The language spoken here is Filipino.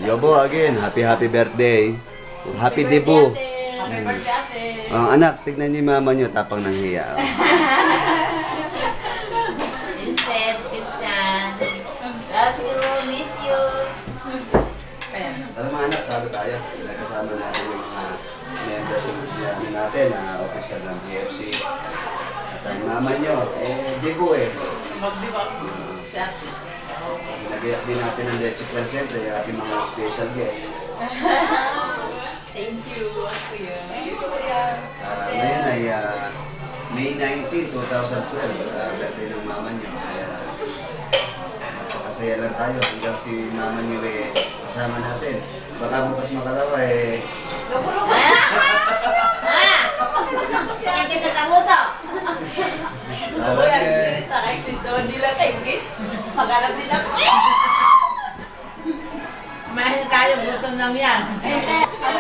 Yobo, again, happy birthday. Happy debut. Happy birthday, ate. Anak, tignan niyo yung mama niyo, tapang ng hiya. Oh. Princess, Christian. Love you, miss you. Alam mga anak, sabi tayo, nagkasama natin yung mga members natin na official ng PFC. At ang mama niyo, debut eh. Mag-diba si ate? Nagayak din natin ng Leche Clan siyempre, yung ating mga special guests. Thank you, kuya. Thank you, kuya. Ngayon ay May 19, 2012, birthday ng mama niyo. Kaya napakasaya lang tayo hanggang si mama niyo kasama natin. Baka bukas makalawa Bakit kita kamuto? Kuya, sa akin si Don nila kay Maghanap din ako. Mahal tayo, gutom lang yan.